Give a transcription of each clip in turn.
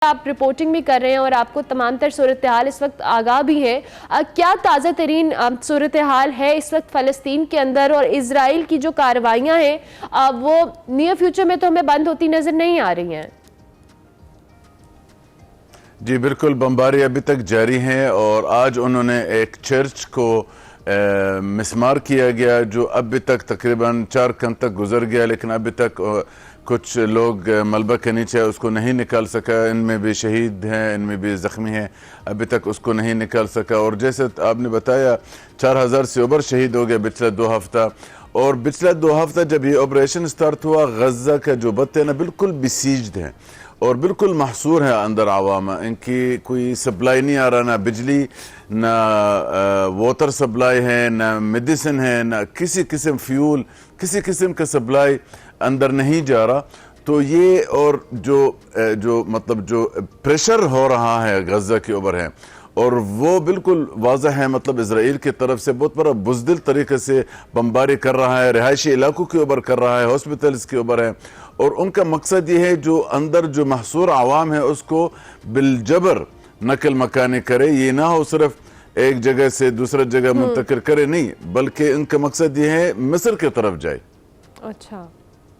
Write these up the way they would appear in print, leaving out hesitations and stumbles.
آپ رپورٹنگ بھی کر رہے ہیں اور آپ کو تمام تر صورتحال اس وقت آگاہ بھی ہے، کیا تازہ ترین صورتحال ہے اس وقت فلسطین کے اندر، اور اسرائیل کی جو کارروائیاں ہیں وہ نیئر فیوچر میں تو ہمیں بند ہوتی نظر نہیں آ رہی ہیں؟ جی بالکل، بمباری ابھی تک جاری ہیں اور آج انہوں نے ایک چرچ کو مسمار کیا گیا جو ابھی تک تقریباً 4 گھنٹے تک گزر گیا، لیکن ابھی تک کچھ لوگ ملبہ کے نیچے اس کو نہیں نکال سکا، ان میں بھی شہید ہیں، ان میں بھی زخمی ہیں، ابھی تک اس کو نہیں نکال سکا۔ اور جیسے آپ نے بتایا 4000 سے اوپر شہید ہو گئے پچھلے 2 ہفتہ، اور پچھلے 2 ہفتہ جب یہ آپریشن سٹارٹ ہوا، غزہ کا جو بت ہے نا بالکل بسیجڈ ہیں اور بالکل محصور ہے اندر عوام، ان کی کوئی سپلائی نہیں آ رہا، نہ بجلی، نہ واٹر سپلائی ہے، نہ میڈیسن ہے، نہ کسی قسم فیول، کسی قسم کا سپلائی اندر نہیں جا رہا۔ تو یہ اور جو مطلب جو پریشر ہو رہا ہے غزہ کے اوپر ہے، اور وہ بالکل واضح ہے، مطلب اسرائیل کی طرف سے بہت بڑا بزدل طریقے سے بمباری کر رہا ہے، رہائشی علاقوں کے اوپر کر رہا ہے، ہاسپٹلز کے اوپر ہے، اور ان کا مقصد یہ ہے جو اندر جو محصور عوام ہے اس کو بالجبر نقل مکانی کرے، یہ نہ ہو صرف ایک جگہ سے دوسرے جگہ منتقل کرے، نہیں بلکہ ان کا مقصد یہ ہے مصر کی طرف جائے۔ اچھا،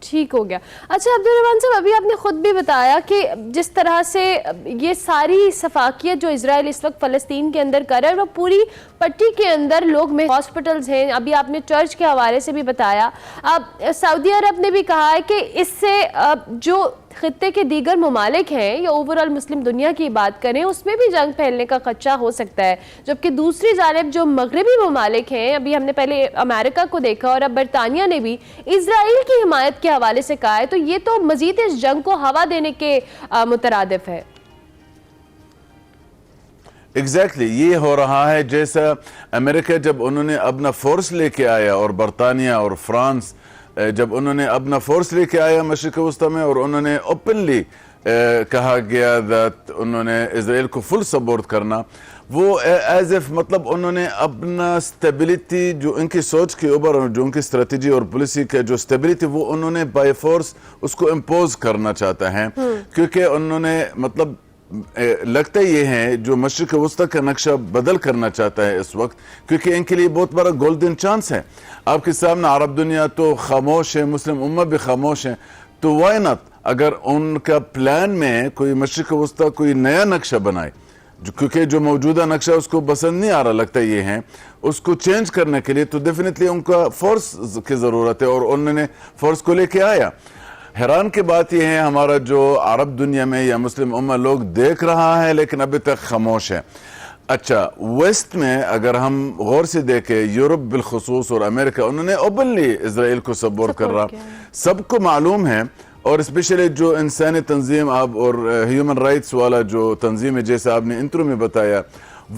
ٹھیک ہو گیا۔ اچھا عبدالرحمن صاحب، ابھی آپ نے خود بھی بتایا کہ جس طرح سے یہ ساری سفاکیت جو اسرائیل اس وقت فلسطین کے اندر کر رہا ہے، وہ پوری پٹی کے اندر لوگ میں ہاسپٹلز ہیں، ابھی آپ نے چرچ کے حوالے سے بھی بتایا۔ سعودی عرب نے بھی کہا ہے کہ اس سے جو خطے کے دیگر ممالک ہیں یا اوورال مسلم دنیا کی بات کریں، اس میں بھی جنگ پھیلنے کا خدشہ ہو سکتا ہے، جبکہ دوسری جانب جو مغربی ممالک ہیں، ابھی ہم نے پہلے امریکہ کو دیکھا اور اب برطانیہ نے بھی اسرائیل کی حمایت کے حوالے سے کہا ہے، تو یہ تو مزید اس جنگ کو ہوا دینے کے مترادف ہے۔ ایگزیکٹلی یہ ہو رہا ہے جیسا امریکہ جب انہوں نے اپنا فورس لے کے آیا، اور برطانیہ اور فرانس جب انہوں نے اپنا فورس لے کے آیا مشرق وسطی میں، اور انہوں نے اوپنلی کہا گیا that انہوں نے اسرائیل کو فل سپورٹ کرنا، وہ ایز اف مطلب انہوں نے اپنا سٹیبلٹی جو ان کی سوچ کے اوپر اور جو ان کی اسٹریٹجی اور پالیسی کا جو سٹیبلٹی، وہ انہوں نے بائی فورس اس کو امپوز کرنا چاہتا ہے، کیونکہ انہوں نے مطلب لگتا یہ ہے جو مشرق وسطی کا نقشہ بدل کرنا چاہتا ہے اس وقت، کیونکہ ان کے لیے بہت بڑا گولڈن چانس ہے۔ آپ کے سامنے عرب دنیا تو خاموش ہے، مسلم امہ بھی خاموش ہے، تو وائی ناٹ اگر ان کا پلان میں کوئی مشرق وسطی کوئی نیا نقشہ بنائے، کیونکہ جو موجودہ نقشہ اس کو پسند نہیں آ رہا، لگتا یہ ہے اس کو چینج کرنے کے لیے تو ڈیفینیٹلی ان کا فورس کی ضرورت ہے، اور انہوں نے فورس کو لے کے آیا۔ حیران کی بات یہ ہے ہمارا جو عرب دنیا میں یا مسلم امہ لوگ دیکھ رہا ہے لیکن ابھی تک خاموش ہے۔ اچھا، ویسٹ میں اگر ہم غور سے دیکھیں، یورپ بالخصوص اور امریکہ، انہوں نے اوپنلی اسرائیل کو سپورٹ کر رہا، سب کو معلوم ہے، اور اسپیشلی جو انسانی تنظیم آپ اور ہیومن رائٹس والا جو تنظیم ہے، جیسے آپ نے انٹرو میں بتایا،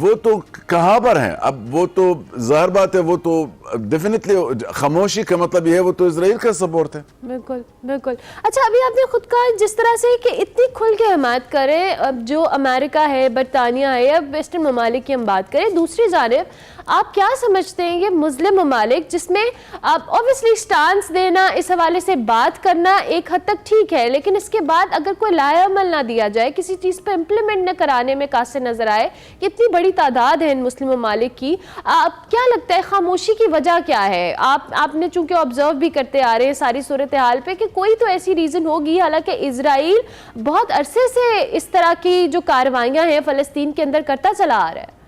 وہ تو کہاں پر ہیں اب، وہ تو ظاہر بات ہے، وہ تو ڈیفینیٹلی خاموشی کا مطلب یہ ہے وہ تو اسرائیل کا سپورٹ ہے۔ بالکل بالکل۔ اچھا، ابھی آپ نے خود کہا جس طرح سے کہ اتنی کھل کے حمایت کریں، اب جو امریکہ ہے، برطانیہ ہے، یا ویسٹرن ممالک کی ہم بات کریں، دوسری جانب آپ کیا سمجھتے ہیں یہ مسلم ممالک جس میں اوبویسلی سٹانس دینا، اس حوالے سے بات کرنا ایک حد تک ٹھیک ہے، لیکن اس کے بعد اگر کوئی لائحہ عمل نہ دیا جائے، کسی چیز پہ امپلیمنٹ نہ کرانے میں قاصر نظر آئے، اتنی بڑی تعداد ہے ان مسلم ممالک کی، کیا لگتا ہے خاموشی کی وجہ کیا ہے؟ آپ نے چونکہ آبزرو بھی کرتے آ رہے ہیں ساری صورتحال پہ کہ کوئی تو ایسی ریزن ہوگی، حالانکہ اسرائیل بہت عرصے سے اس طرح کی جو کارروائیاں ہیں فلسطین کے اندر کرتا چلا آ رہا ہے۔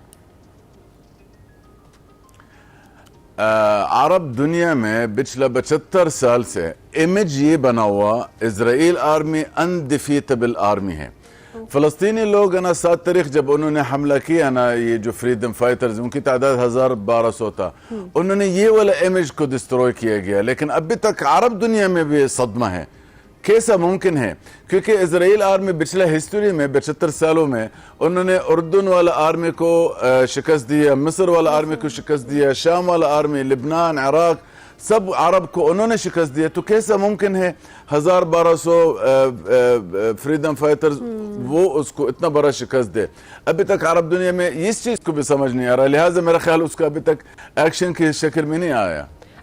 عرب دنیا میں پچھلے 75 سال سے امیج یہ بنا ہوا اسرائیل آرمی انڈیفیٹیبل آرمی ہے۔ فلسطینی لوگ 7 تاریخ جب انہوں نے حملہ کیا نا، یہ جو فریڈم فائٹرز ان کی تعداد 1200 تھا، انہوں نے یہ والا امیج کو ڈسٹروائے کیا گیا، لیکن ابھی تک عرب دنیا میں بھی صدمہ ہے۔ کیسا ممکن ہے؟ کیونکہ اسرائیل آرمی پچھلے ہسٹری میں 75 سالوں میں انہوں نے اردن والا آرمی کو شکست دیا، مصر والا آرمی کو شکست دیا، شام والا آرمی، لبنان، عراق، سب عرب کو انہوں نے شکست دیا، تو کیسا ممکن ہے 1200 فریڈم فائٹرز وہ اس کو اتنا بڑا شکست دے؟ ابھی تک عرب دنیا میں اس چیز کو بھی سمجھ نہیں آ رہا، لہٰذا میرا خیال اس کا ابھی تک ایکشن کی شکل میں نہیں آیا۔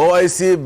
OIC